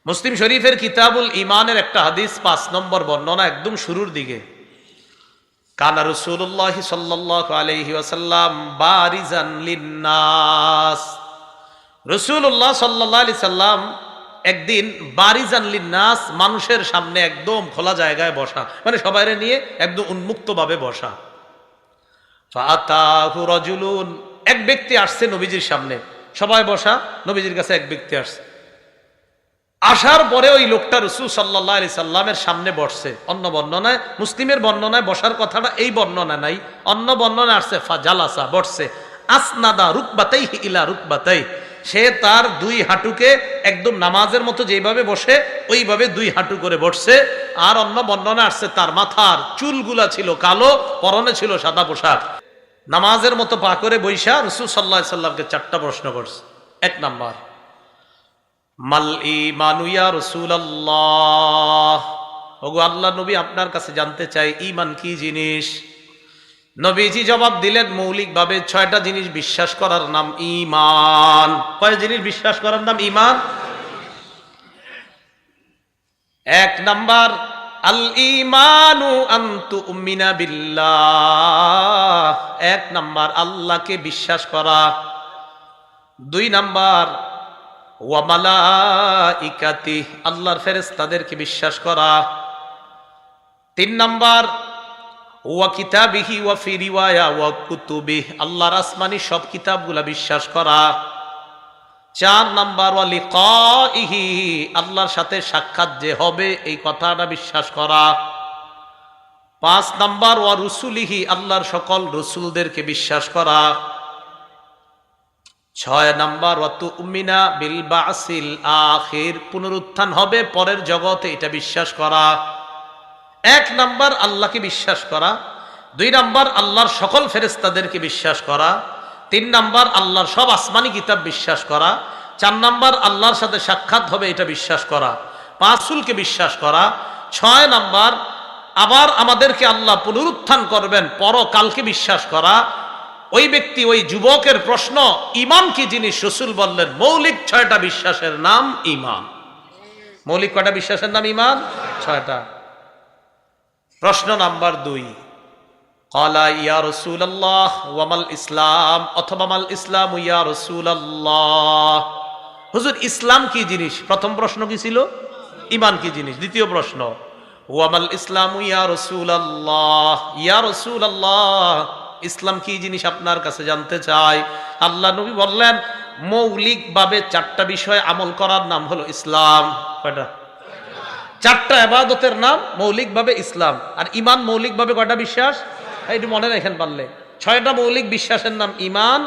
মুসলিম শরীফের কিতাবুল ইমানের একটা হাদিস ৫ নম্বর বর্ণনা একদম শুরুর দিকে, কানা রাসূলুল্লাহ সাল্লাল্লাহু আলাইহি ওয়াসাল্লাম বারিজান লিন্নাস। রাসূলুল্লাহ সাল্লাল্লাহু আলাইহি সাল্লাম একদিন বারিজান লিন্নাস, মানুষের সামনে একদম খোলা জায়গায় বসা, মানে সবাইরে নিয়ে একদম উন্মুক্তভাবে বসা। ফাআতাহু রাজুলুন, এক ব্যক্তি আসছে নবীজির সামনে, সবাই বসা, নবীজির কাছে এক ব্যক্তি আসছে। আসার পরে ওই লোকটা রাসূল সাল্লাল্লাহু আলাইহি সাল্লামের সামনে বসছে। অন্য বর্ণনায়, মুসলিমের বর্ণনায় বসার কথাটা এই বর্ণনা নাই, অন্য বর্ণনায় আসছে ফাজালাসা, বসছে। আসনাদা রুকবাতাইহি ইলা রুকবাতাই, সে তার দুই হাঁটুকে একদম নামাজের মতো যেভাবে বসে ওইভাবে দুই হাঁটু করে বসছে। আর অন্য বর্ণনা আসছে তার মাথার চুলগুলা ছিল কালো, পরনে ছিল সাদা পোশাক। নামাজের মতো পা করে বৈশা রাসূল সাল্লাল্লাহু আলাইহি সাল্লামকে 4টা প্রশ্ন করছে। 1 নাম্বার, মাল ঈমানু ইয়া রাসূলুল্লাহ, ওগো আল্লাহর নবী আপনার কাছে জানতে চাই ঈমান কি জিনিস। নবীজি জবাব দিলেন মৌলিকভাবে 6টা জিনিস বিশ্বাস করার নাম ঈমান। কয় জিনিস বিশ্বাস করার নাম ঈমান? 1 নাম্বার, আল ঈমানু আন তুমিনা বিল্লাহ, 1 নাম্বার আল্লাহকে বিশ্বাস করা। 2 নাম্বার, ওয়া মালাইকাতি, আল্লাহর ফেরেশতাদেরকে বিশ্বাস করা। 3 নাম্বার, ওয়া কিতাবিহি ওয়া ফি রিওয়ায়া ওয়া কুতুবিহি, আল্লাহর আসমানি সব কিতাবগুলা বিশ্বাস করা। 4 নাম্বার, ওয়া লিকাইহি, আল্লাহর সাথে সাক্ষাৎ যে হবে এই কথাটা বিশ্বাস করা। 5 নাম্বার, ওয়া রুসুলিহি, আল্লাহর সকল রসুলদেরকে বিশ্বাস করা। 6 নাম্বার, ওয়া তুমিনা বিল বাসিল আখির, পুনরুত্থান হবে পরের জগতে, এটা বিশ্বাস করা। 1 নাম্বার আল্লাহকে বিশ্বাস করা, 2 নাম্বার আল্লাহর সকল ফেরেশতাদেরকে বিশ্বাস করা, 3 নাম্বার আল্লাহর সব আসমানি কিতাব বিশ্বাস করা, 4 নাম্বার আল্লাহর সাথে সাক্ষাৎ হবে এটা বিশ্বাস করা, 5 রাসূলকে বিশ্বাস করা, 6 নাম্বার আবার আমাদেরকে আল্লাহ পুনরুত্থান করবেন পরকালকে বিশ্বাস করা। ওই ব্যক্তি, ওই যুবকের প্রশ্ন, ঈমান কি জিনিস? রাসূল বললেন মৌলিক 6টা বিশ্বাসের নাম ঈমান। মৌলিক কয়টা বিশ্বাসের নাম ঈমান? 6টা। প্রশ্ন নাম্বার 2, ক্বালা ইয়া রাসূলুল্লাহ ওয়া মাল ইসলাম, অথবা মাল ইসলাম ইয়া রাসূলুল্লাহ, হুজুর ইসলাম কি জিনিস? প্রথম প্রশ্ন কি ছিল? ঈমান কি জিনিস। দ্বিতীয় প্রশ্ন, ওয়া মাল ইসলাম ইয়া রাসূলুল্লাহ, ইয়া রাসূলুল্লাহ ইসলাম কি জিনিস আপনার কাছে জানতে চাই। আল্লাহ নবী বললেন মৌলিকভাবে 4টা বিষয় আমল করার নাম হলো ইসলাম। কয়টা? 4টা ইবাদতের নাম মৌলিকভাবে ইসলাম। আর ঈমান মৌলিকভাবে কয়টা বিশ্বাস? এইটা মনে রাখেন পারলে। 6টা মৌলিক বিশ্বাসের নাম ঈমান।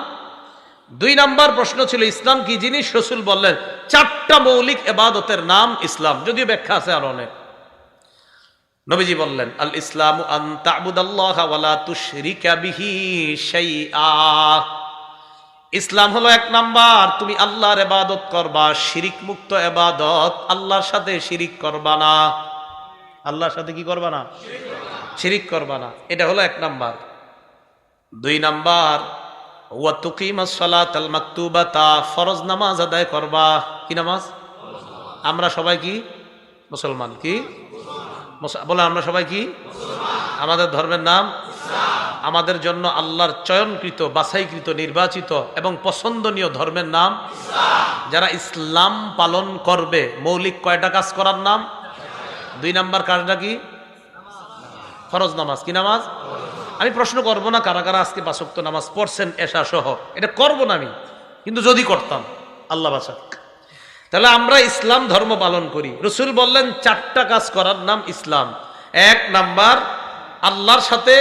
2 নাম্বার প্রশ্ন ছিল ইসলাম কি জিনিস? রাসূল বললেন 4টা মৌলিক ইবাদতের নাম ইসলাম, যদিও ব্যাখ্যা আছে আর অনেক। নবীজি বললেন আল ইসলামু আন তা'বুদাল্লাহা ওয়া লা তুশরিকা বিহি শাইআ, ইসলাম হলো 1 নাম্বার তুমি আল্লাহর ইবাদত করবা, শিরিক মুক্ত ইবাদত, আল্লাহর সাথে শিরিক করবা না। আল্লাহর সাথে কি করবা না? শিরিক করবা না, এটা হলো 1 নাম্বার। 2 নাম্বার, ওয়া তুকিমাস সালাতাল মাকতুবাতা, ফরজ নামাজ আদায় করবা। কি নামাজ? আমরা সবাই কি মুসলমান? কি বলে? আমরা সবাই কি? আমাদের ধর্মের নাম ইসলাম। আমাদের জন্য আল্লাহর চয়নকৃত, বাছাইকৃত, নির্বাচিত এবং পছন্দনীয় ধর্মের নাম ইসলাম। যারা ইসলাম পালন করবে মৌলিক কয়টা কাজ করার নাম? 2 নাম্বার কাজটা কি? ফরজ নামাজ। কি নামাজ? আমি প্রশ্ন করব না কারা কারা আজকে 5 ওয়াক্ত নামাজ পড়ছেন এশা সহ, এটা করব না আমি, কিন্তু যদি করতাম আল্লাহ বাঁচাক। তাহলে আমরা ইসলাম ধর্ম পালন করি। রাসূল বললেন 4টা কাজ করার নাম ইসলাম। 1 নাম্বার আল্লাহর সাথে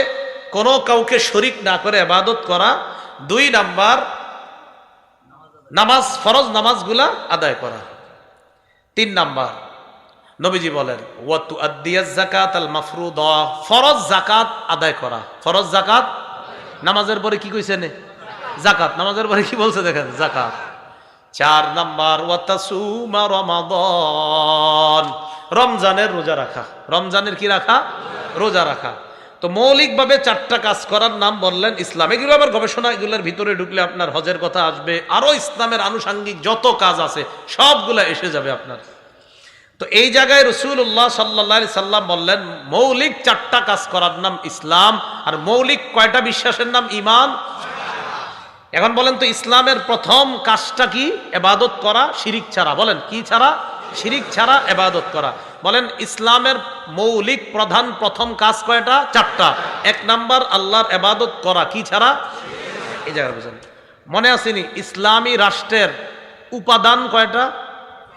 কোনো কাউকে শরীক না করে ইবাদত করা। 2 নাম্বার নামাজ, ফরজ নামাজগুলা আদায় করা। 3 নাম্বার নবীজি বলেন ওয়া তুআদ্দিয়াজ যাকাতাল মাফরুদা, ফরজ যাকাত আদায় করা। ফরজ যাকাত, নামাজের পরে কি কইছেন? যাকাত। নামাজের পরে কি বলছে দেখেন? যাকাত। 4 নাম্বার ওয়া তাসুমা রমাদান, রমজানের রোজা রাখা। রমজানের কি রাখা? রোজা রাখা। তো মৌলিকভাবে 4টা কাজ করার নাম বললেন ইসলাম। এগুলো আবার গবেষণা, এগুলোর ভিতরে ঢুকলে আপনার হজের কথা আসবে, আরো ইসলামের আনুষঙ্গিক যত কাজ আছে সবগুলা এসে যাবে আপনার। তো এই জায়গায় রাসূলুল্লাহ সাল্লাল্লাহু আলাইহি সাল্লাম বললেন মৌলিক 4টা কাজ করার নাম ইসলাম, আর মৌলিক কয়টা বিশ্বাসের নাম ঈমান। এখন বলেন তো ইসলামের প্রথম কাজটা কি? ইবাদত করা শিরিক ছাড়া। বলেন কি ছাড়া? শিরিক ছাড়া ইবাদত করা। বলেন ইসলামের মৌলিক প্রথম কাজ কয়টা? 4টা। 1 নাম্বার আল্লাহর ইবাদত করা, কি ছাড়া? এই জায়গায় বুঝেন, মনে আসেনি ইসলামী রাষ্ট্রের উপাদান কয়টা?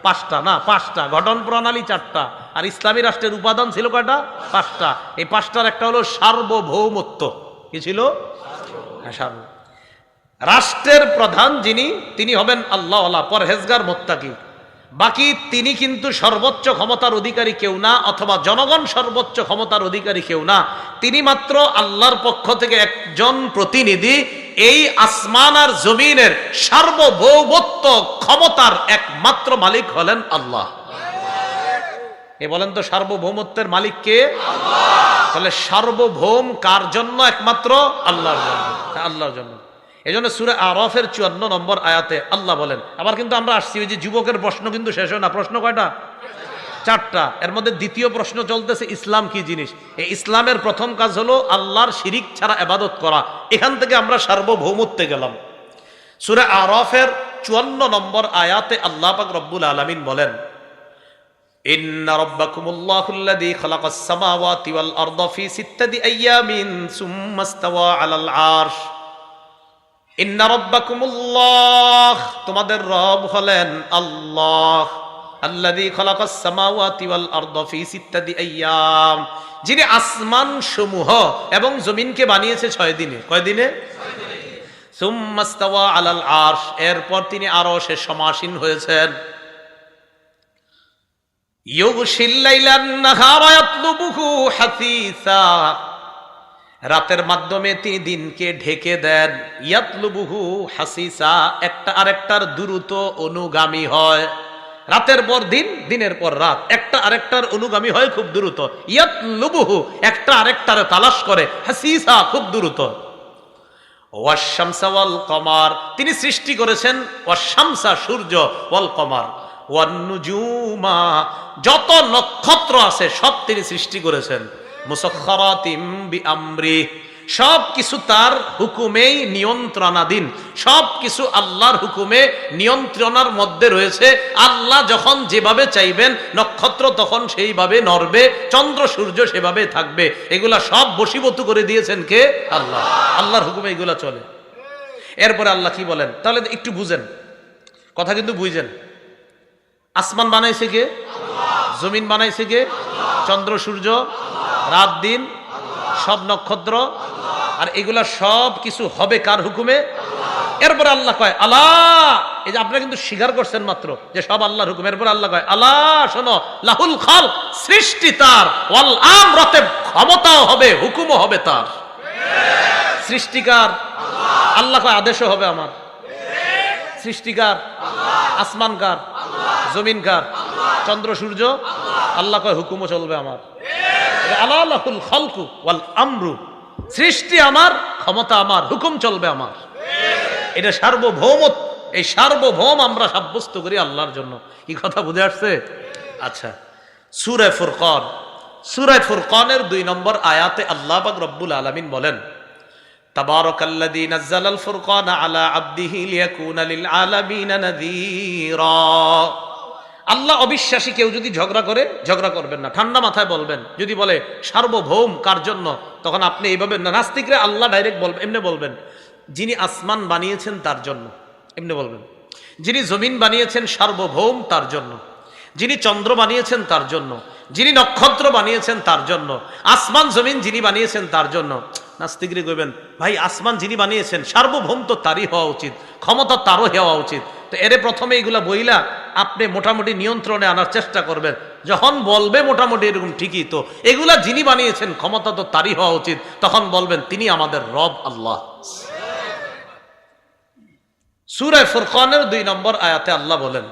5টা না 5টা, গঠন প্রণালী 4টা, আর ইসলামী রাষ্ট্রের উপাদান ছিল কয়টা? 5টা। এই 5টার একটা হলো সার্বভৌমত্ব। কি ছিল? রাষ্ট্রের প্রধান যিনি, তিনি হবেন আল্লাহওয়ালা, পরহেজগার, মুত্তাকি। বাকি তিনি কিন্তু সর্বোচ্চ ক্ষমতার অধিকারী কেউ না, অথবা জনগণ সর্বোচ্চ ক্ষমতার অধিকারী কেউ না। তিনি মাত্র আল্লাহর পক্ষ থেকে একজন প্রতিনিধি। এই আসমান আর জমিনের সার্বভৌমত্ব ক্ষমতার একমাত্র মালিক হলেন আল্লাহ। এ বলেন তো সার্বভৌমত্বের মালিক কে? তাহলে সার্বভৌম কার জন্য? একমাত্র আল্লাহর জন্য। আল্লাহর জন্য। এই জন্য সূরা আরাফের 54 নম্বর আয়াতে আল্লাহ বলেন, আবার কিন্তু আমরা আসছি ওই যে যুবকের প্রশ্ন কিন্তু শেষ হয় না। প্রশ্ন কয়টা? 4টা। এর মধ্যে দ্বিতীয় প্রশ্ন চলতেছে ইসলাম কি জিনিস। এই ইসলামের প্রথম কাজ হলো আল্লাহর শিরিক ছাড়া ইবাদত করা। এখান থেকে আমরা সার্বভৌমত্বে গেলাম। সূরা আরাফের 54 নম্বর আয়াতে আল্লাহ পাক রব্বুল আলামিন বলেন, ইন্না রাব্বাকুমুল্লাহুল্লাযী খালাকাস সামাওয়াতি ওয়াল আরদা ফি 6 আইয়ামিন সুম্মা ইসতাওয়া আলাল আরশ। ইন্না রাব্বাকুমুল্লাহ, তোমাদের রব হলেন আল্লাহ, আল্লাযী খালাকাস সামাওয়াতি ওয়াল আরদা ফি 6 আইয়াম, যিনি আসমান সমূহ এবং জমিনকে বানিয়েছে 6 দিনে। কয় দিনে? 6 দিনে। সুম্মা ইসতাওয়া আলাল আরশ, এরপর তিনি আরশে সমাসীন হয়েছেন। ইউগশিল লাইলান নাহারা ইয়াতলুবুহু হাসীসা, রাতের মাধ্যমে তিনি দিনকে ঢেকে দেন। ইয়াতলুবুহু হাসিসা, একটা আরেকটার দ্রুত অনুগামী হয়। রাতের পর দিন, দিনের পর রাত, একটা আরেকটার অনুগামী হয় খুব দ্রুত। ইয়াতলুবুহু, একটা আরেকটার তালাশ করে। হাসিসা, খুব দ্রুত। ওয়াশ-শামসা ওয়াল কমার, তিনি সৃষ্টি করেছেন ওয়াশ-শামসা, সূর্য, ওয়াল কমার, ওয়ান-নুজুমা, যত নক্ষত্র আছে সব তিনি সৃষ্টি করেছেন। মুসাখখারাতিম বিআমরি, সব কিছু তার হুকুমেই নিয়ন্ত্রণাধীন, সব কিছু আল্লাহর হুকুমে নিয়ন্ত্রণার মধ্যে রয়েছে। আল্লাহ যখন যেভাবে চাইবেন নক্ষত্র তখন সেইভাবে নড়বে, চন্দ্র সূর্য সেভাবে থাকবে। এগুলা সব বশীভূত করে দিয়েছেন কে? আল্লাহ। আল্লাহর হুকুমে এগুলা চলে। এরপরে আল্লাহ কি বলেন তাহলে একটু বুঝেন, কথা কিন্তু বুঝেন। আসমান বানাইছে কে? জমিন বানাইছে কে? চন্দ্র সূর্য, রাত দিন, সব নক্ষত্র, আর এগুলা সব কিছু হবে কার হুকুমে? এরপরে আল্লাহ কয় আল্লাহ, এই যে আপনারা কিন্তু স্বীকার করছেন মাত্র যে সব আল্লাহর হুকুম। এরপর আল্লাহ কয় আল্লাহ শোনো, লাহুল খালক, সৃষ্টি তার, ওয়াল আমর, ক্ষমতাও হবে, হুকুমও হবে তার। সৃষ্টিকার আল্লাহ কয় আদেশও হবে আমার। সৃষ্টিকার আসমান কার? জমিন কার? চন্দ্র সূর্য। আল্লাহ কয় হুকুমও চলবে আমার। আল্লাহ লাহুল খালকু ওয়াল আমরু, সৃষ্টি আমার, ক্ষমতা আমার, হুকুম চলবে আমার। এটা সার্বভৌমত্ব। এই সার্বভৌম আমরা সাব্যস্ত করি আল্লাহর জন্য। কি কথা বুঝে আসছে? আচ্ছা, সূরা ফুরকান, সূরা ফুরকানের 2 নম্বর আয়াতে আল্লাহ পাক রব্বুল আলামিন বলেন, তাবারাকাল্লাযী নাযালাল ফুরকানা আলা আবদিহি লিয়াকুনা লিল আলামিনা নাযীরা। আল্লাহ অবিশ্বাসী কেউ যদি ঝগড়া করে, ঝগড়া করবেন না, ঠান্ডা মাথায় বলবেন। যদি বলে সার্বভৌম কার জন্য, তখন আপনি এইভাবে না, নাস্তিকরা আল্লাহ ডাইরেক্ট বলবেন, এমনি বলবেন যিনি আসমান বানিয়েছেন তার জন্য, এমনি বলবেন। যিনি জমিন বানিয়েছেন সার্বভৌম তার জন্য, যিনি চন্দ্র বানিয়েছেন তার জন্য, যিনি নক্ষত্র বানিয়েছেন তার জন্য, আসমান জমিন যিনি বানিয়েছেন তার জন্য। নাস্তিকরা কইবেন ভাই আসমান যিনি বানিয়েছেন সার্বভৌম তো তারই হওয়া উচিত, ক্ষমতা তারও হওয়া উচিত। তো এর প্রথমে এইগুলা বইলা আপনি মোটামুটি নিয়ন্ত্রণে আনার চেষ্টা করবেন। যখন বলবে মোটামুটি এরকম ঠিকই তো, এগুলা যিনি বানিয়েছেন ক্ষমতা তো তারই হওয়া উচিত, তখন বলবেন তিনি আমাদের রব আল্লাহ। সূরা ফুরকানের 2 নম্বর আয়াতে আল্লাহ বলেন,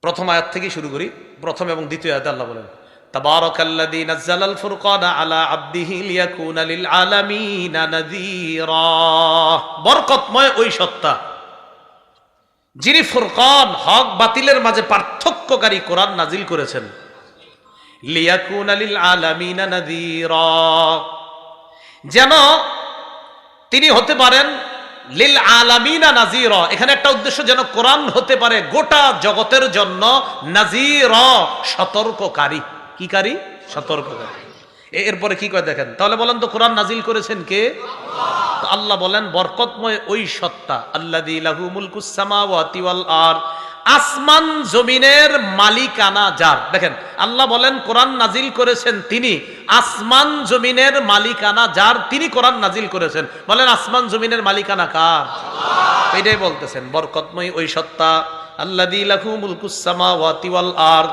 প্রথম আয়াত থেকে শুরু করি, প্রথম এবং দ্বিতীয় আয়াতে আল্লাহ বলেন, তাবারাকাল্লাযী নাযালাল ফুরকানা আলা আবদিহি লিয়াকুনা লিল আলামিনা নাযীরা। বরকতময় ওই সত্তা যিনি ফুরকান হক বাতিলের মাঝে পার্থক্যকারী কোরআন নাজিল করেছেন, লিয়াকুনা লিল আলামিনা নাযীরা, যেন তিনি হতে পারেন লিল আলামিনা নাযীরা। এখানে একটা উদ্দেশ্য, যেন কোরআন হতে পারে গোটা জগতের জন্য নাযীরা, সতর্ককারী। কি কারী? সতর্ককারী। এরপরে কি করে দেখেন, তাহলে বলেন তো কোরআন নাজিল করেছেন কে? তো আল্লাহ বলেন বরকতময় ওই সত্তা, আল্লাযী লাহু মুলকুস সামাওয়াতি ওয়াল আরদ, আসমান জমিনের মালিকানা যার। দেখেন আল্লাহ বলেন কোরআন নাজিল করেছেন তিনি, আসমান জমিনের মালিকানা যার, তিনি কোরআন নাজিল করেছেন। বলেন আসমান জমিনের মালিকানা কার? এটাই বলতেছেন বরকতময় ওই সত্তা, আল্লাযী লাহু মুলকুস সামাওয়াতি ওয়াল আরদ,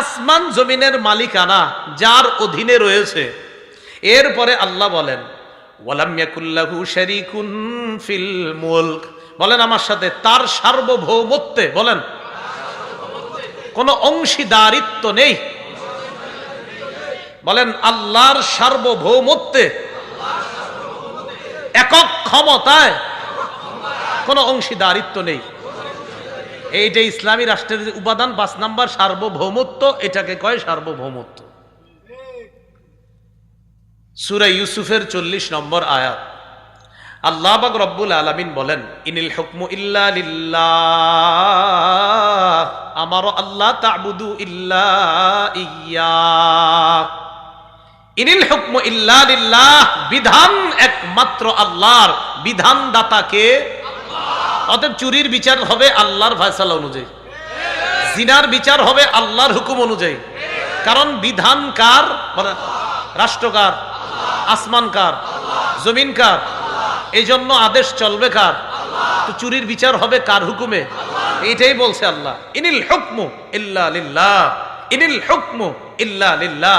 আসমান জমিনের মালিকানা যার অধীনে রয়েছে। এরপরে আল্লাহ বলেন ওয়ালাম ইয়াকুল্লাহু শারীকুন ফিল মুলক, বলেন আমার সাথে, তার সার্বভৌমত্বে, বলেন কোনো অংশীদারিত্ব নেই। বলেন আল্লাহর সার্বভৌমত্বে, একক ক্ষমতায় কোনো অংশীদারিত্ব নেই। এইটা ইসলামী রাষ্ট্রের উপাদান 5 নাম্বার, সার্বভৌমত্ব। এটাকে কয় সার্বভৌমত্ব। সূরা ইউসুফের 40 নম্বর আয়াত, আল্লাহ পাক রব্বুল আলামিন বলেন ইনিল হুকমু ইল্লা লিল্লাহ, আমারও আল্লাহ তা'বুদু ইল্লা ইয়্যাহ। ইনিল হুকমু ইল্লা লিল্লাহ, বিধান একমাত্র আল্লাহর, বিধানদাতাকে। অতএব চুরির বিচার হবে আল্লাহর ফয়সালা অনুযায়ী, জিনার বিচার হবে আল্লাহর হুকুম অনুযায়ী। কারণ বিধান কার? রাষ্ট্র কার? আসমান কার? জমিন কার? এই জন্য আদেশ চলবে কার? তো চুরির বিচার হবে কার হুকুমে? এইটাই বলছে আল্লাহ, ইনিল হুকমু ইল্লা লিল্লাহ, ইনিল হুকমু ইল্লা লিল্লাহ,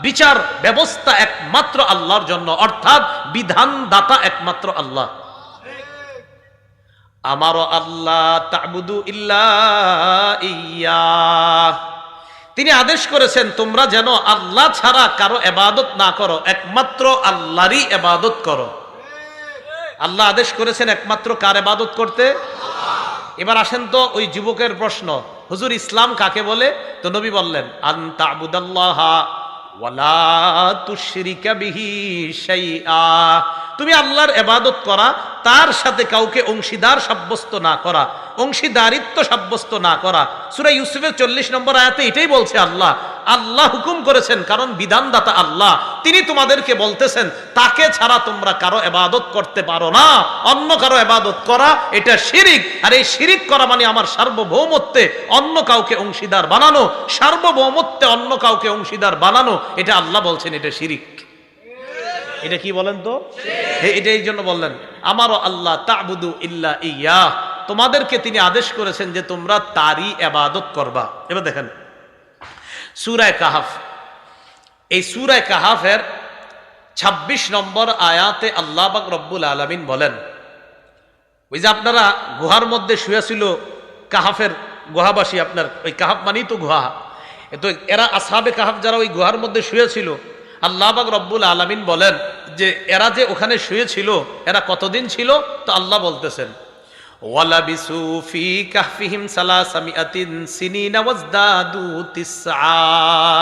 বিচার ব্যবস্থা একমাত্র আল্লাহর জন্য, অর্থাৎ বিধানদাতা একমাত্র আল্লাহ। আমারও আল্লাহ তা'বুদু ইল্লা ইয়্যাহ, তিনি আদেশ করেছেন তোমরা যেন আল্লাহ ছাড়া কারো ইবাদত না করো, একমাত্র আল্লাহরই ইবাদত করো। আল্লাহ আদেশ করেছেন একমাত্র কার ইবাদত করতে? এবার আসেন তো ওই যুবকের প্রশ্ন, হুজুর ইসলাম কাকে বলে? তো নবী বললেন আন তা'বুদাল্লাহা ওয়া লা তুশরিকা বিহি শাইআ, তুমি আল্লাহর ইবাদত করা, তার সাথে কাউকে অংশীদার সাব্যস্ত না করা, অংশীদারিত্ব সাব্যস্ত না করা। সূরা ইউসুফের 40 নম্বর আয়াতে এটাই বলছে আল্লাহ। আল্লাহ হুকুম করেছেন, কারণ বিধানদাতা আল্লাহ, তিনি তোমাদেরকে বলতেছেন তাকে ছাড়া তোমরা কারো ইবাদত করতে পারো না। অন্য কারো ইবাদত করা এটা শিরিক, আর এই শিরিক করা মানে আমার সার্বভৌমত্বে অন্য কাউকে অংশীদার বানানো, সার্বভৌমত্বে অন্য কাউকে অংশীদার বানানো, এটা আল্লাহ বলছেন এটা শিরিক। এটা কি বলেন তো? এটা এই জন্য বললেন আমারও আল্লাহ তা'বুদু ইল্লা ইয়্যাহ, তোমাদেরকে তিনি আদেশ করেছেন যে তোমরা তারই ইবাদত করবা। এবার দেখেন সূরা কাহাফ, এই সূরা কাহাফের 26 নম্বর আয়াতে আল্লাহ পাক রব্বুল আলামিন বলেন, ওই যে আপনারা গুহার মধ্যে শুয়েছিল, কাহাফের গুহাবাসী, আপনার ওই কাহাফ মানেই তো গুহা, তো এরা আসহাবে কাহাফ যারা ওই গুহার মধ্যে শুয়েছিল, আল্লাহ পাক রব্বুল আলামিন বলেন যে এরা যে ওখানে শুয়েছিল এরা কতদিন ছিল? তো আল্লাহ বলতেছেন ওয়ালাবিসু ফি কাহফিহিম সালাসামিআতিন সিনিনা ওয়াজদাদু তিসআ,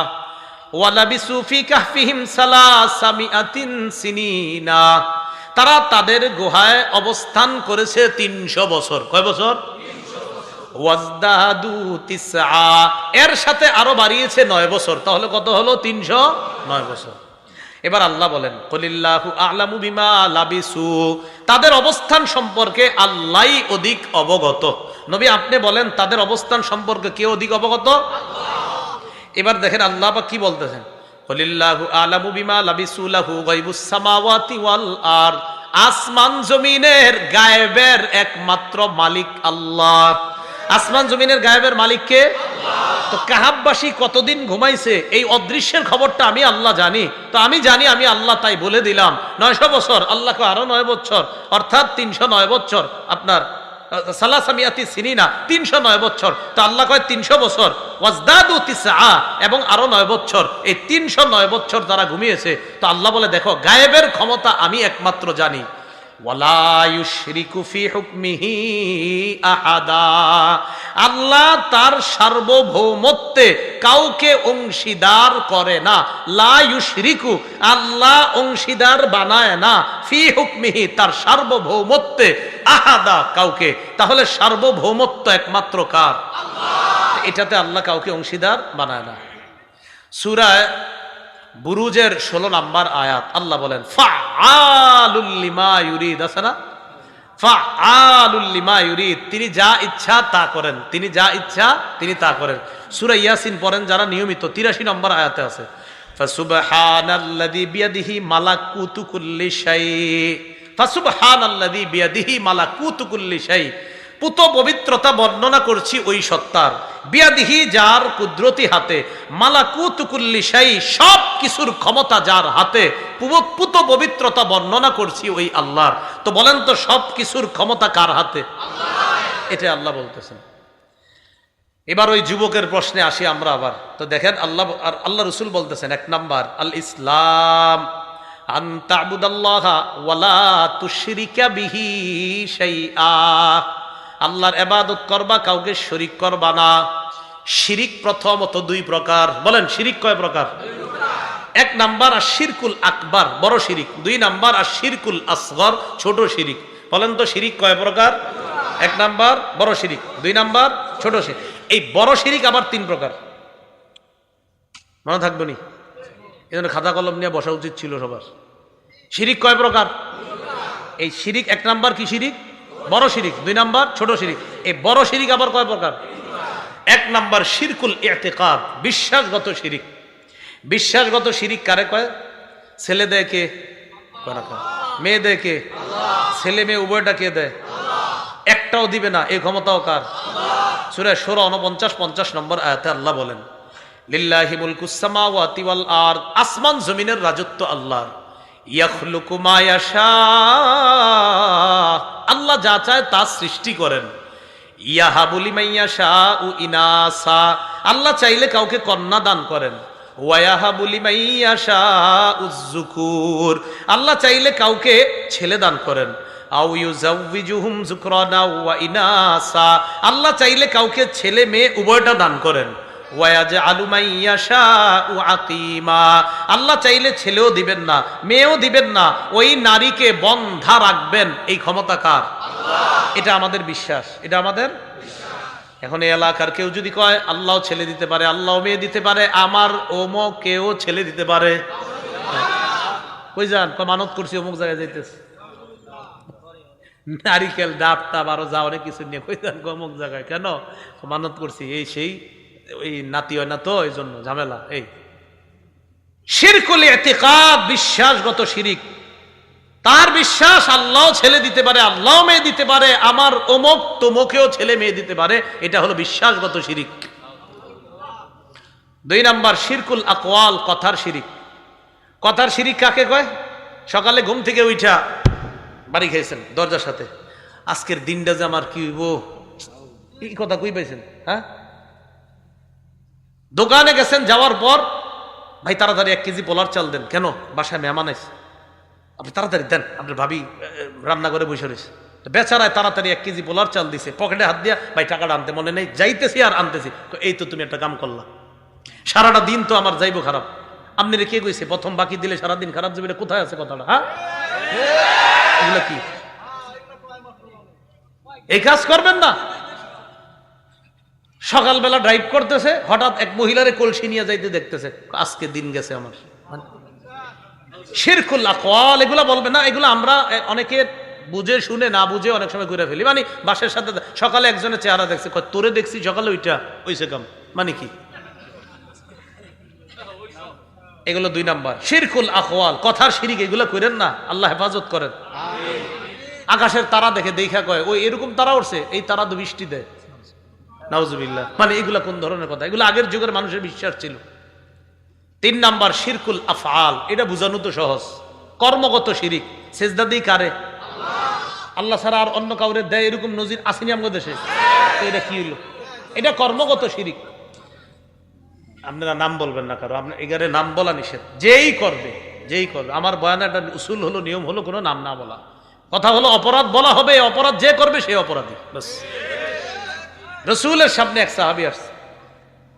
ওয়ালাবিসু ফি কাহফিহিম সালাসামিআতিন সিনিনা, তারা তাদের গুহায় অবস্থান করেছে 300 বছর। কয় বছর? ওয়াজদাদু তিসআ, এর সাথে আরো বাড়িয়েছে 9 বছর, তাহলে কত হলো? 309 বছর। এবার আল্লাহ বলেন কুলিল্লাহু আ'লামু বিমা লাবিসু, তাদের অবস্থান সম্পর্কে আল্লাহই অধিক অবগত। নবী আপনি বলেন তাদের অবস্থান সম্পর্কে কে অধিক অবগত? আল্লাহ। এবার দেখেন আল্লাহ পাক কি বলতেছেন, কুলিল্লাহু আ'লামু বিমা লাবিসু লাহু গায়বুস সামাওয়াতি ওয়াল আরদ, আসমান জমিনের গায়েবের একমাত্র মালিক আল্লাহ। আসমান জমিনের গায়েবের মালিক কে? তো কাহাববাসী কতদিন ঘুমাইছে এই অদৃশ্যের খবরটা আমি আল্লাহ জানি, তো আমি জানি আমি আল্লাহ, তাই বলে দিলাম 900 বছর, আল্লাহকে আরো 9 বছর, অর্থাৎ 309 বছর, আপনার সালাসামিয়াতি সিনিনা 309 বছর। তো আল্লাহ কয় 300 বছর, ওয়াজদাদু তিসআ, এবং আরো 9 বছর, এই 309 বছর তারা ঘুমিয়েছে। তো আল্লাহ বলে দেখো গায়েবের ক্ষমতা আমি একমাত্র জানি, ওয়ালা ইউশরিকু ফি হুকমিহি আহাদা, আল্লাহ তার সার্বভৌমত্বে কাউকে অংশীদার করে না। লা ইউশরিকু, আল্লাহ অংশীদার বানায় না, ফি হুকমিহি, তার সার্বভৌমত্বে, আহাদা, কাউকে। তাহলে সার্বভৌমত্ব একমাত্র কার? আল্লাহ। এটাতে আল্লাহ কাউকে অংশীদার বানায় না। সূরা বুরুজের 16 নম্বর আয়াত আল্লাহ বলেন ফাআলুল লিমা ইউরিদ, আছে না? ফাআলুল লিমা ইউরিদ, তিনি যা ইচ্ছা তা করেন, তিনি যা ইচ্ছা তিনি তা করেন। সূরা ইয়াসিন পড়েন যারা নিয়মিত, 83 নম্বর আয়াতে আছে ফাসুবহানাল্লাযী বিয়াদিহি মালাকুতু কুল্লি শাই, ফাসুবহানাল্লাযী বিয়াদিহি মালাকুতু কুল্লি শাই, পুত পবিত্রতা বর্ণনা করছি ওই সত্তার, বিয়াদিহি, যার কুদরতি হাতে, মালাকুতু কুল্লি শাই, সব কিছুর ক্ষমতা যার হাতে, পুত পবিত্রতা বর্ণনা করছি ওই আল্লাহর। তো বলেন তো সব কিছুর ক্ষমতা কার হাতে? আল্লাহ। এটা আল্লাহ বলতেছেন। এবার ওই যুবকের প্রশ্নে আসি আমরা আবার। তো দেখেন আল্লাহ রাসূল বলতেছেন 1 নাম্বার আল ইসলাম আন তা'বুদাল্লাহা ওয়া লা তুশরিকা বিহি শাইআ, আল্লাহর ইবাদত করবা, কাউকে শরীক করবা না। শিরিক প্রথমত 2 প্রকার। বলেন শিরিক কয় প্রকার? 1 নাম্বার আশ-শিরকুল আকবার, বড় শিরিক। 2 নাম্বার আশ-শিরকুল আসগর, ছোট শিরিক। বলেন তো শিরিক কয় প্রকার? 1 নাম্বার বড় শিরিক, 2 নাম্বার ছোট শিরিক। এই বড় শিরিক আবার 3 প্রকার, মনে থাকবে নি? এজন্য খাতা কলম নিয়ে বসা উচিত ছিল সবার। শিরিক কয় প্রকার? এই শিরিক 1 নাম্বার কি শিরিক? বড় শিরিক। 2 নাম্বার ছোট শিরিক। এই বড় শিরিক আবার কয় প্রকার? 1 নাম্বার শিরকুল ইতিকাদ, বিশ্বাসগত শিরিক। বিশ্বাসগত শিরিক কারে কয়? ছেলে দেয় কে? মেয়ে দেয় কে? ছেলে মেয়ে উভয়টা কে দেয়? একটাও দিবে না, এই ক্ষমতাও কার? সূরা সূরা 49 50 নম্বর আয়াতে আল্লাহ বলেন লিল্লাহি মুলকুস সামাওয়াতি ওয়াল আরদ, আসমান জমিনের রাজত্ব আল্লাহর। ইয়াখলুকু মা ইয়াশা, আল্লাহ যা চায় তা সৃষ্টি করেন। ইয়াহাবু লিমান ইয়াশাউ ইনাসা, আল্লাহ চাইলে কাউকে কন্যা দান করেন। ওয়া ইয়াহাবু লিমান ইয়াশাউ যুকুর, আল্লাহ চাইলে কাউকে ছেলে দান করেন। আও ইউজাউযিজুহুম যুকরানা ওয়া ইনাসা, আল্লাহ চাইলে কাউকে ছেলে মেয়ে উভয়টা দান করেন। ওয়া ইয়াজআলু মান ইয়াশাউ আকীমা, আল্লাহ চাইলে ছেলেও দিবেন না, মেয়েও দিবেন না, ওই নারীকে বন্ধা রাখবেন। এই ক্ষমতা কার? আল্লাহ। এটা আমাদের বিশ্বাস, এটা আমাদের বিশ্বাস। এখন এই এলাকার কেউ যদি কয় আল্লাহও ছেলে দিতে পারে, আল্লাহও মেয়ে দিতে পারে, আমার ওমকেও ছেলে দিতে পারে, কই যান? কয় মানত করছি অমুক জায়গায় যাইতেছে, নারিকেল ডাব টাব আরো যা অনেক কিছু নিয়ে কই যান? অমুক জায়গায়। কেন? মানত করছি, এই সেই, ওই নাতি হয় না তো, এই জন্য ঝামেলা। এই শিরকুল ইতিকাদ, বিশ্বাসগত শিরিক। তার বিশ্বাস আল্লাহও ছেলে দিতে পারে, আল্লাহও মেয়ে দিতে পারে, আমার অমুক তমুকেও ছেলে মেয়ে দিতে পারে। এটা হলো বিশ্বাসগত শিরিক। 2 নাম্বার শিরকুল আকওয়াল, কথার শিরিক। কথার শিরিক কাকে কয়? সকালে ঘুম থেকে উঠা বাড়ি খাইছেন দরজার সাথে, আজকের দিনটা যে আমার কি হইব, এই কথা কই পাইছেন? হ্যাঁ, দোকানে গেছেন, যাওয়ার পর ভাই তাড়াতাড়ি 1 কেজি পোলার চাল দেন। কেন? বাসায় মেহমান আছে। আপনি তাড়াতাড়ি দেন, আপনার ভাবি রান্না করে বসে রয়েছে। বেচারায় তাড়াতাড়ি 1 কেজি পোলার চাল দিছে, পকেটে হাত দিয়া, ভাই টাকাটা আনতে মনে নেই, যাইতেছি আর আনতেছি। এই তো তুমি একটা কাম করলা, সারাটা দিন তো আমার যাইবো খারাপ। আপনি রে কে কইছে প্রথম বাকি দিলে সারাদিন খারাপ যাবে? কোথায় আছে কথাটা? হ্যাঁ, এগুলো কি? এই কাজ করবেন না। সকালবেলা ড্রাইভ করতেছে, হঠাৎ এক মহিলারে কলসি নিয়ে যাইতে দেখতেছে, আজকে দিন গেছে আমার। শিরকুল আকওয়াল, এগুলা বলবে না। এগুলো আমরা অনেকে বুঝে শুনে না বুঝে অনেক সময় ঘুরে ফেলি। মানে বাসের সাথে সকালে একজনের চেহারা দেখছে, তোরে দেখছি সকালে ওইটা ওইসে কাম, মানে কি? এগুলো 2 নাম্বার শিরকুল আকওয়াল, কথার শিরিক। এগুলো করেন না, আল্লাহ হেফাজত করেন। আকাশের তারা দেখে দেখা কয় ওই এরকম তারা উঠছে, এই তারা তো বৃষ্টি দেয়, নাউজুবিল্লাহ। মানে এগুলা কোন ধরনের কথা? এগুলো আগের যুগের মানুষের বিশ্বাস ছিল। 3 নাম্বার শিরকুল আফআল, এটা বুঝানো তো সহজ, কর্মগত শিরিক। সেজদা দেই কারে? আল্লাহ ছাড়া আর অন্য কাউরে দেয়, এরকম নজির আসেনি আমাদের দেশে। তো এটা কি হলো? এটা কর্মগত শিরিক। আপনারা নাম বলবেন না কারো, আপনার এগারে নাম বলা নিষেধ। যেই করবে, যেই করবে। আমার বয়ানে একটা উসুল হলো, নিয়ম হলো, কোনো নাম না বলা। কথা হলো অপরাধ বলা হবে, অপরাধ যে করবে সে অপরাধী। বাস। রসুলের সামনে এক সাহাবী আসছে,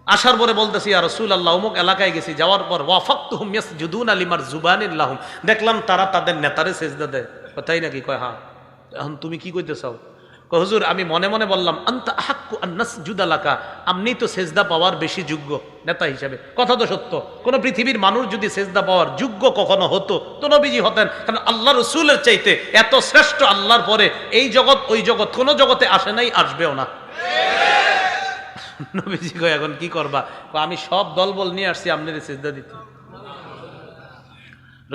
আসার পরে বলতেছি ইয়া রাসূলুল্লাহ, অমুক এলাকায় গেছি, যাওয়ার পর ওয়াফাকতুহুম ইয়াসজুদুনা লিমারজুবানিন লাহুম, দেখলাম তারা তাদের নেতারে সেজদা দেয়। তাই নাকি? কয় হ্যাঁ। এখন তুমি কি কইতে চাও? কয় হুজুর আমি মনে মনে বললাম আনতা আহাক্কু আন নাসজুদা লাকা, আপনি তো সেজদা পাওয়ার বেশি যোগ্য নেতা হিসেবে। কথা তো সত্য, কোন পৃথিবীর মানুষ যদি সেজদা পাওয়ার যোগ্য কখনো হতো তো নবীজি হতেন, কারণ আল্লাহ রসুলের চাইতে এত শ্রেষ্ঠ আল্লাহর পরে এই জগৎ ওই জগৎ কোন জগতে আসে নাই, আসবেও না। নবীজি কয় এখন কি করবা? আমি সব দলবল নিয়ে আসছি আপনাদের সিজদা দিতে।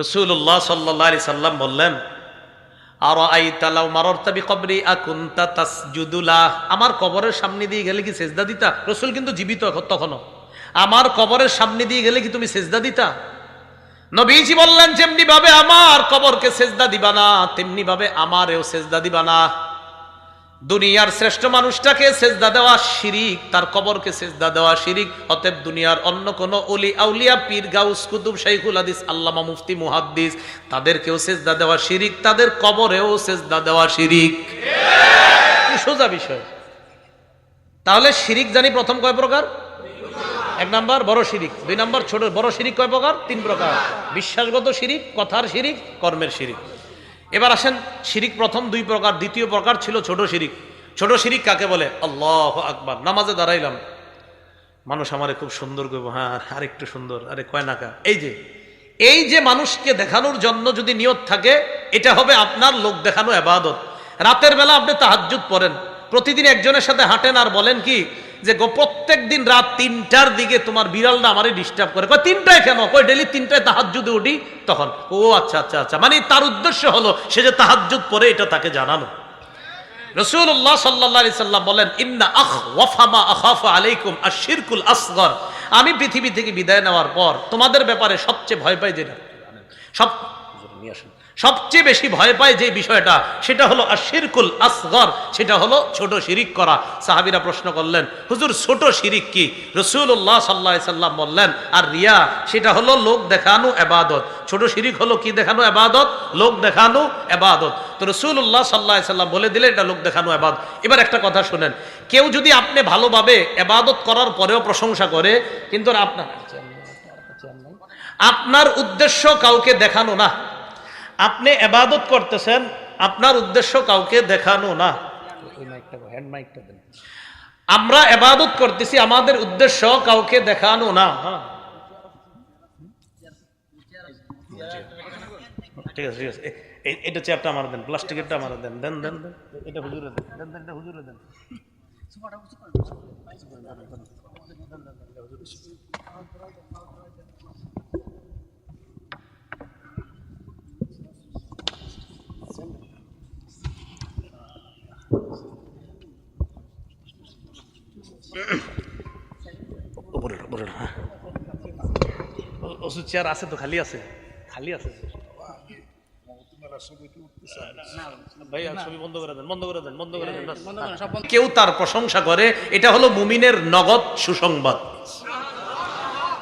রাসূলুল্লাহ সাল্লাল্লাহু আলাইহি সাল্লাম বললেন আরাআইতা লাউ মারারতা বিকবরি আকুনতা তাসজুদু লাহ, আমার কবরের সামনে দিয়ে গেলে কি সিজদা দিতা? রাসূল কিন্তু জীবিত তখনও। আমার কবরের সামনে দিয়ে গেলে কি তুমি সিজদা দিতা? নবীজি বললেন যেমনি ভাবে আমার কবরকে সিজদা দিবা না, তেমনি ভাবে আমারেও সিজদা দিবা না। দুনিয়ার শ্রেষ্ঠ মানুষটাকে সেজদা দেওয়া শিরিক, তার কবরকে সেজদা দেওয়া শিরিক। অতএব দুনিয়ার অন্য কোন ওলি আউলিয়া পীর গাউস কুতুব শাইখুল হাদিস আল্লামা মুফতি মুহাদ্দিস তাদেরকেও সেজদা দেওয়া শিরিক, তাদের কবরেও সেজদা দেওয়া শিরিক। সোজা বিষয়। তাহলে শিরিক জানি প্রথম কয় প্রকার? এক নাম্বার বড় শিরিক, দুই নাম্বার ছোট। বড় শিরিক কয় প্রকার? তিন প্রকার। বিশ্বাসগত শিরিক, কথার শিরিক, কর্মের শিরিক। এবার আসেন শিরিক প্রথম দুই প্রকার, দ্বিতীয় প্রকার ছিল ছোট শিরিক। ছোট শিরিক কাকে বলে? আল্লাহু আকবার, নামাজে দাঁড়াইলাম, মানুষ আমারে খুব সুন্দর করবো, হ্যাঁ আরেকটু সুন্দর, আরে কয় নাকা। এই যে মানুষকে দেখানোর জন্য যদি নিয়ত থাকে, এটা হবে আপনার লোক দেখানো ইবাদত। রাতের বেলা আপনি তাহাজ্জুদ পড়েন, প্রতিদিন একজনের সাথে হাঁটেন আর বলেন কি যে প্রত্যেক দিন রাত ৩টার দিকে তোমার বিড়ালটা আমারে ডিস্টার্ব করে। কয় ৩টায় কেন? কয় ডেলি ৩টায় তাহাজ্জুদে উঠি তখন। ও আচ্ছা আচ্ছা আচ্ছা, মানে তার উদ্দেশ্য হলো সে যে তাহাজ্জুদ পড়ে এটা তাকে জানানো। রাসূলুল্লাহ সাল্লাল্লাহু আলাইহি সাল্লাম বলেন ইন্না আখওয়াফা মা আখাফু আলাইকুম আশ-শিরকুল আসগর, আমি পৃথিবী থেকে বিদায় নেওয়ার পর তোমাদের ব্যাপারে সবচেয়ে ভয় পাই যেটা, সবচেয়ে বেশি ভয় পায় যে বিষয়টা, সেটা হলো আশ-শিরকুল আসগর, সেটা হলো ছোট শিরিক করা। সাহাবীরা প্রশ্ন করলেন হুজুর ছোট শিরিক কি? রাসূলুল্লাহ সাল্লাল্লাহু আলাইহি সাল্লাম বললেন আর রিয়া, সেটা হলো লোক দেখানো ইবাদত। ছোট শিরিক হলো কি দেখানো ইবাদত? লোক দেখানো ইবাদত। তো রাসূলুল্লাহ সাল্লাল্লাহু আলাইহি সাল্লাম বলে দিলে এটা লোক দেখানো ইবাদত। এবার একটা কথা শুনেন, কেউ যদি আপনি ভালোভাবে ইবাদত করার পরেও প্রশংসা করে, কিন্তু আপনার উদ্দেশ্য কাউকে দেখানো না, আপনি ইবাদত করতেছেন, আপনার উদ্দেশ্য কাউকে দেখানো না। আমরা ইবাদত করতেছি, আমাদের উদ্দেশ্য কাউকে দেখানো না। ঠিক আছে ঠিক আছে, এটা চেয়ারটা আমার দেন, প্লাস্টিকেরটা আমার দেন, দেন দেন দেন, এটা হুজুরে দেন, দেন দেন, এটা হুজুরে দেন। ওষুধ চেয়ার আছে তো? খালি আছে, খালি আছে। কেউ তার প্রশংসা করে, এটা হলো মুমিনের নগদ সুসংবাদ।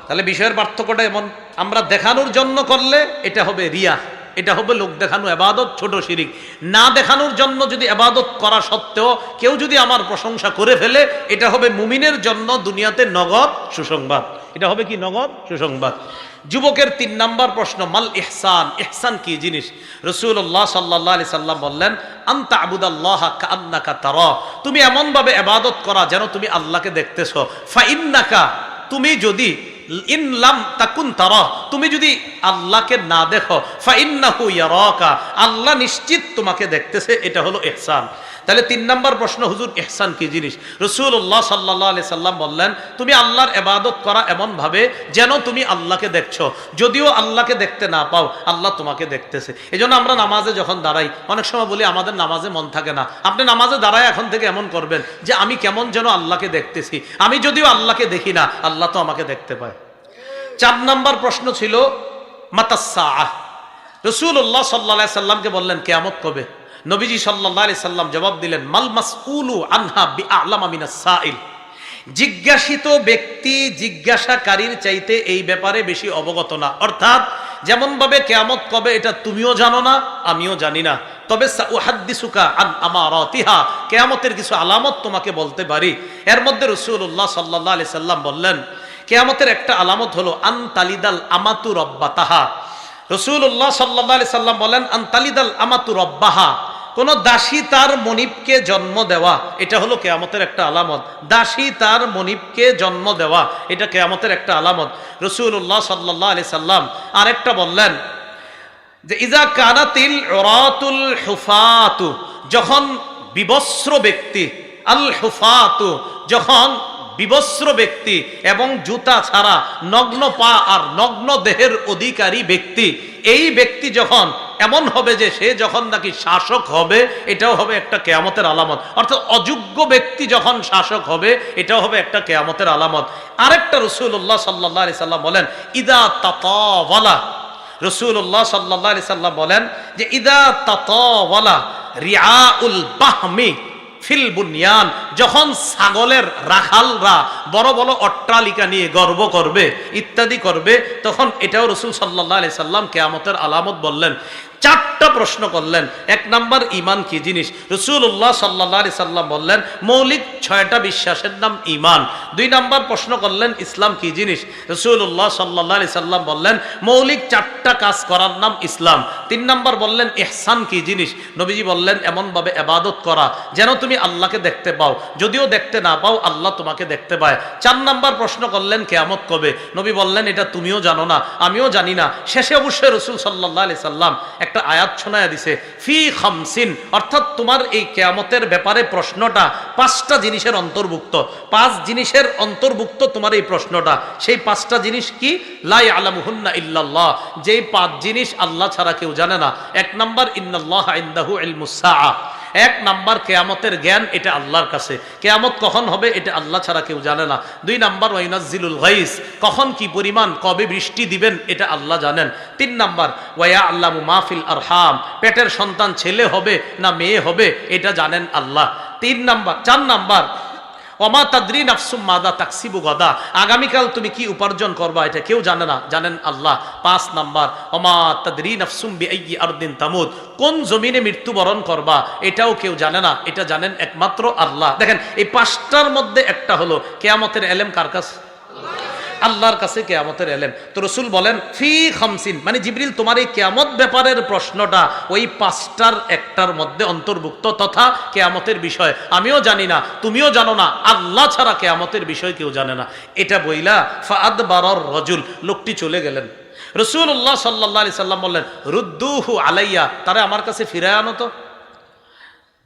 তাহলে বিষয়ের পার্থক্যটা এমন, আমরা দেখানোর জন্য করলে এটা হবে রিয়া, এটা হবে লোক দেখানো ইবাদত, ছোট শিরিক। না দেখানোর জন্য যদি ইবাদত করা সত্ত্বেও কেউ যদি আমার প্রশংসা করে ফেলে, এটা হবে মুমিনের জন্য দুনিয়াতে নগদ সুসংবাদ। এটা হবে কি? নগদ সুসংবাদ। যুবকের ৩ নাম্বার প্রশ্ন, মাল ইহসান, ইহসান কি জিনিস? রাসূলুল্লাহ সাল্লাল্লাহু আলাইহি সাল্লাম বললেন আনতা আবুদাল্লাহা কাআন্নাকা তারা, তুমি এমন ভাবে ইবাদত করা যেন তুমি আল্লাহকে দেখতেছো। ফা ইন্নাকা, তুমি যদি ইন লাম তাকুন তারা, তুমি যদি আল্লাহকে না দেখো, ফা ইন্নাহু ইয়ারাকা, আল্লাহ নিশ্চিত তোমাকে দেখতেছে। এটা হলো ইহসান। তাহলে ৩ নাম্বার প্রশ্ন, হুজুর ইহসান কি জিনিস? রাসূলুল্লাহ সাল্লাল্লাহু আলাইহি সাল্লাম বললেন তুমি আল্লাহর ইবাদত করা এমন ভাবে যেন তুমি আল্লাহকে দেখছো, যদিও আল্লাহকে দেখতে না পাও, আল্লাহ তোমাকে দেখতেছে। এজন্য আমরা নামাজে যখন দাঁড়াই অনেক সময় বলি আমাদের নামাজে মন থাকে না। আপনি নামাজে দাঁড়ায় এখন থেকে এমন করবেন যে আমি কেমন যেন আল্লাহকে দেখতেছি, আমি যদিও আল্লাহকে দেখি না, আল্লাহ তো আমাকে দেখতে পায়। ৪ নাম্বার প্রশ্ন ছিল মাতাস সাআহ। রাসূলুল্লাহ সাল্লাল্লাহু আলাইহি সাল্লামকে বললেন কিয়ামত কবে? নবীজি সাল্লাল্লাহু আলাইহি সাল্লাম জবাব দিলেন মাল মাসউলু আনহা বিআলামা মিনাস সাইল, জিজ্ঞাসিত ব্যক্তি জিজ্ঞাসাকারীর চাইতে এই ব্যাপারে বেশি অবগত না। অর্থাৎ যেমন ভাবে কিয়ামত কবে এটা তুমিও জানো না, আমিও জানি না, তবে সাউহাদ্দিসুকা আন আমারাতিহা, কিয়ামতের কিছু আলামত তোমাকে বলতে পারি। এর মধ্যে রাসূলুল্লাহ সাল্লাল্লাহু আলাইহি সাল্লাম বললেন, কিয়ামতের একটা আলামত হলো আন তালিদাল আমাতু রাব্বাতাহা। রাসূলুল্লাহ সাল্লাল্লাহু আলাইহি সাল্লাম বলেন, আন তালিদাল আমাতু রাব্বাহা, কোন দাসী তার মনিবকে জন্ম দেওয়া, এটা হলো কিয়ামতের একটা আলামত। দাসী তার মনিবকে জন্ম দেওয়া, এটা কিয়ামতের একটা আলামত। রাসূলুল্লাহ সাল্লাল্লাহু আলাইহি সাল্লাম আরেকটা বললেন যে ইজা কানাতিল উরাতুল হুফাতু, যখন বিবস্ত্র ব্যক্তি, আল হুফাতু, যখন বিবস্ত্র ব্যক্তি এবং জুতা ছাড়া নগ্ন পা আর নগ্ন দেহের অধিকারী ব্যক্তি, এই ব্যক্তি যখন এমন হবে যে সে যখন নাকি শাসক হবে, এটাও হবে একটা কিয়ামতের আলামত। অর্থাৎ অযোগ্য ব্যক্তি যখন শাসক হবে, এটাও হবে একটা কিয়ামতের আলামত। আরেকটা রাসূলুল্লাহ সাল্লাল্লাহু আলাইহি সাল্লাম বলেন ইদা তাতাওয়ালা, রাসূলুল্লাহ সাল্লাল্লাহু আলাইহি সাল্লাম বলেন যে ইদা তাতাওয়ালা রিআউল বাহমি ফিল বুনিয়ান, যখন ছাগলের রাখালরা বড় বড় অট্টালিকা নিয়ে গর্ব করবে, ইত্যাদি করবে, তখন এটাও রাসূল সাল্লাল্লাহু আলাইহি সাল্লাম কিয়ামতের আলামত বললেন। চারটা প্রশ্ন করলেন। এক নাম্বার, ঈমান কি জিনিস? রাসূলুল্লাহ সাল্লাল্লাহু আলাইহি সাল্লাম বললেন মৌলিক 6টা বিশ্বাসের নাম ঈমান। 2 নাম্বার প্রশ্ন করলেন ইসলাম কি জিনিস? রাসূলুল্লাহ সাল্লাল্লাহু আলাইহি সাল্লাম বললেন মৌলিক 4টা কাজ করার নাম ইসলাম। 3 নাম্বার বললেন ইহসান কি জিনিস? নবীজি বললেন এমন ভাবে ইবাদত করা যেন তুমি আল্লাহকে দেখতে পাও, যদিও দেখতে না পাও আল্লাহ তোমাকে দেখতে পায়। 4 নাম্বার প্রশ্ন করলেন কিয়ামত কবে? নবী বললেন এটা তুমিও জানো না, আমিও জানি না। শেষে অবশ্যই রাসূল সাল্লাল্লাহু আলাইহি সাল্লাম একটা আয়াত শোনায়া দিছে, ফি খামসিন, অর্থাৎ তোমার এই কিয়ামতের ব্যাপারে প্রশ্নটা 5টা জিনিসের অন্তর্ভুক্ত। 5 জিনিসের অন্তর্ভুক্ত তোমার এই প্রশ্নটা। সেই 5টা জিনিস কি? লা ইয়ালামুহুন্না ইল্লাল্লাহ, যেই 5 জিনিস আল্লাহ ছাড়া কেউ জানে না। 1 নাম্বার ইন্নাল্লাহা ইনদাহু ইলমুস সাআ, 1 নাম্বার কিয়ামতের জ্ঞান এটা আল্লাহর কাছে, কিয়ামত কখন হবে এটা আল্লাহ ছাড়া কেউ জানে না। 2 নাম্বার ওয়াইনাজ্জিলুল গাইস, কখন কি পরিমাণ কবে বৃষ্টি দিবেন এটা আল্লাহ জানেন। 3 নাম্বার ওয়ায়ালামু মা ফিল আরহাম, পেটের সন্তান ছেলে হবে না মেয়ে হবে এটা জানেন আল্লাহ। 4 নাম্বার ওমা তাদরি নাফসুম মাদা তাকসিবু গাদা, আগামীকাল তুমি কি উপার্জন করবা এটা কেউ জানে না, জানেন আল্লাহ। 5 নাম্বার ওমা তাদরি নাফসুম বিআইয়ি আরদিন তামুত, কোন জমিনে মৃত্যুবরণ করবা এটাও কেউ জানে না, এটা জানেন একমাত্র আল্লাহ। দেখেন এই 5টার মধ্যে একটা হলো কিয়ামতের ইলম কার কাছে? আল্লাহর কাছে কিয়ামতের ইলম। তো রাসূল বলেন ফি খামসিন, মানে জিবরিল তোমার এই কিয়ামত ব্যাপারের প্রশ্নটা ওই 5টার একটার মধ্যে অন্তর্ভুক্ত, তথা কিয়ামতের বিষয় আমিও জানি না, তুমিও জানো না, আল্লাহ ছাড়া কিয়ামতের বিষয় কেউ জানে না। এটা বইলা ফাআদবারার রাজুল, লোকটি চলে গেলেন। রাসূলুল্লাহ সাল্লাল্লাহু আলাইহি সাল্লাম বললেন রুদ্দুহু আলাইয়া, তারে আমার কাছে ফিরায় আনো তো।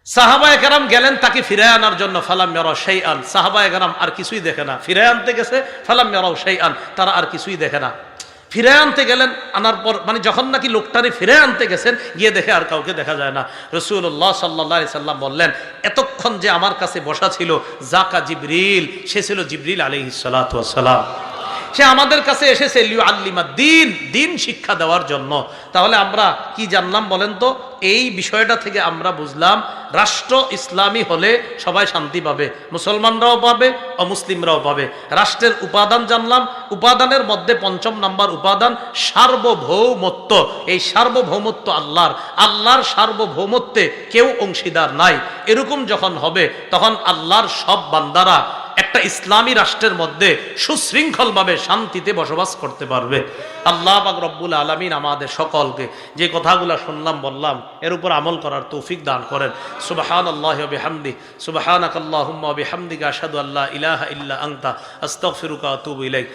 সাহাবায়ে কেরাম গেলেন তাকে ফিরায় আনার জন্য, ফালাম ইয়ারা শাইআন, সাহাবায়ে কেরাম আর কিছুই দেখে না। ফিরায় আনতে গেছে, ফালাম ইয়ারা শাইআন, তারা আর কিছুই দেখে না। ফিরায় আনতে গেলেন, আনার পর মানে যখন নাকি লোকটারে ফিরায় আনতে গেছেন, গিয়ে দেখে আর কাউকে দেখা যায় না। রাসূলুল্লাহ সাল্লাল্লাহু আলাইহি সাল্লাম বললেন এতক্ষণ যে আমার কাছে বসা ছিল জাকা জিবরিল, সে ছিল জিবরিল আলাইহিস সালাতু ওয়াস সালাম। সে আমাদের কাছে এসেছে লিউআল্লিমাদ্দিন, দিন শিক্ষা দেওয়ার জন্য। তাহলে আমরা কি জানলাম বলেন তো? এই বিষয়টা থেকে আমরা বুঝলাম রাষ্ট্র ইসলামী হলে সবাই শান্তি পাবে, মুসলমানরাও পাবে, অমুসলিমরাও পাবে। রাষ্ট্রের উপাদান জানলাম, উপাদানের মধ্যে 5ম নাম্বার উপাদান সার্বভৌমত্ব। এই সার্বভৌমত্ব আল্লাহর, আল্লাহর সার্বভৌমত্বে কেউ অংশীদার নাই। এরকম যখন হবে তখন আল্লাহর সব বান্দারা একটা ইসলামী রাষ্ট্রের মধ্যে সুশৃঙ্খলভাবে শান্তিতে বসবাস করতে পারবে। আল্লাহ পাক রব্বুল আলামিন আমাদের সকলকে যে কথাগুলো শুনলাম বললাম এর উপর আমল করার তৌফিক দান করেন। সুবহানাল্লাহি ওয়া বিহামদি, সুবহানাকাল্লাহুম্মা ওয়া বিহামদিকা আশহাদু আল্লা ইলাহা ইল্লা আনতা আস্তাগফিরুকা ওয়া আতুবু ইলাইক।